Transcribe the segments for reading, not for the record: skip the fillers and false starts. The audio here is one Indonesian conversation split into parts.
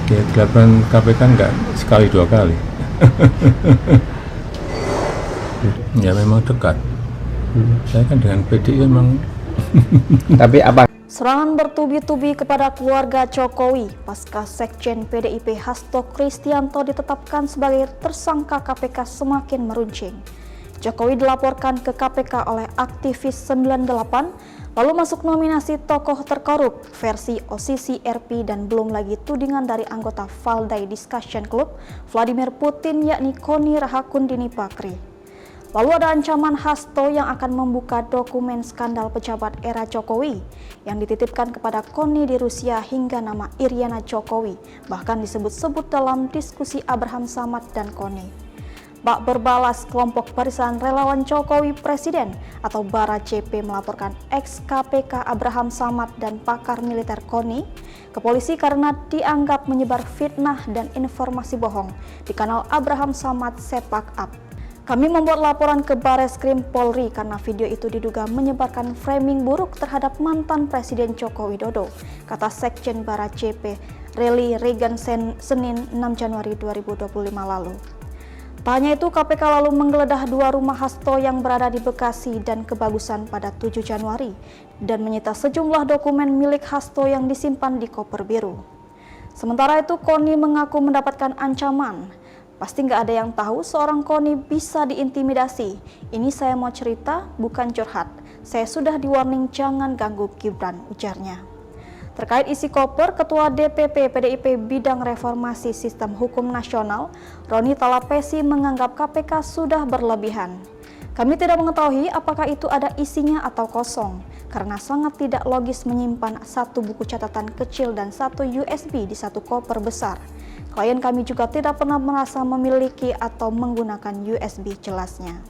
Kegelapan KPK nggak sekali dua kali. Ya memang dekat. Saya kan dengan PDI memang. Tapi apa? Serangan bertubi-tubi kepada keluarga Jokowi pasca Sekjen PDIP Hasto Kristianto ditetapkan sebagai tersangka KPK semakin meruncing. Jokowi dilaporkan ke KPK oleh aktivis 98, lalu masuk nominasi tokoh terkorup versi OCC-RP dan belum lagi tudingan dari anggota Valdai Discussion Club Vladimir Putin yakni Koni Rahakundini Bakri. Lalu ada ancaman Hasto yang akan membuka dokumen skandal pejabat era Jokowi yang dititipkan kepada Koni di Rusia hingga nama Iryana Jokowi bahkan disebut-sebut dalam diskusi Abraham Samad dan Koni. Bak berbalas kelompok barisan relawan Jokowi Presiden atau Bara JP melaporkan ex-KPK Abraham Samad dan pakar militer Koni ke polisi karena dianggap menyebar fitnah dan informasi bohong di kanal Abraham Samad Sepak Up. Kami membuat laporan ke Bareskrim Polri karena video itu diduga menyebarkan framing buruk terhadap mantan Presiden Joko Widodo, kata Sekjen Bara JP Rally Reagan Senin 6 Januari 2025 lalu. Tak hanya itu, KPK lalu menggeledah dua rumah Hasto yang berada di Bekasi dan Kebagusan pada 7 Januari dan menyita sejumlah dokumen milik Hasto yang disimpan di koper biru. Sementara itu, Koni mengaku mendapatkan ancaman. Pasti nggak ada yang tahu seorang Koni bisa diintimidasi. Ini saya mau cerita, bukan curhat. Saya sudah di-warning jangan ganggu Gibran, ujarnya. Terkait isi koper, Ketua DPP PDIP Bidang Reformasi Sistem Hukum Nasional, Roni Talapesi menganggap KPK sudah berlebihan. Kami tidak mengetahui apakah itu ada isinya atau kosong, karena sangat tidak logis menyimpan satu buku catatan kecil dan satu USB di satu koper besar. Klien kami juga tidak pernah merasa memiliki atau menggunakan USB, jelasnya.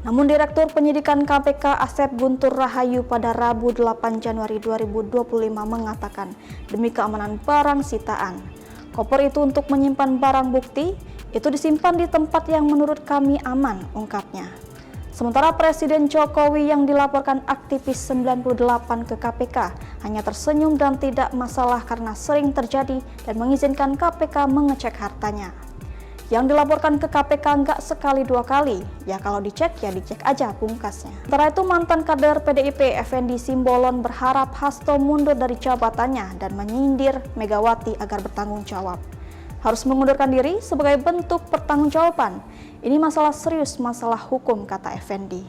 Namun Direktur Penyidikan KPK Asep Guntur Rahayu pada Rabu 8 Januari 2025 mengatakan demi keamanan barang sitaan, koper itu untuk menyimpan barang bukti, itu disimpan di tempat yang menurut kami aman, ungkapnya. Sementara Presiden Jokowi yang dilaporkan aktivis 98 ke KPK hanya tersenyum dan tidak masalah karena sering terjadi dan mengizinkan KPK mengecek hartanya. Yang dilaporkan ke KPK nggak sekali dua kali, ya kalau dicek ya dicek aja, pungkasnya. Sementara itu mantan kader PDIP Effendi Simbolon berharap Hasto mundur dari jabatannya dan menyindir Megawati agar bertanggung jawab. Harus mengundurkan diri sebagai bentuk pertanggungjawaban. Ini masalah serius, masalah hukum, kata Effendi.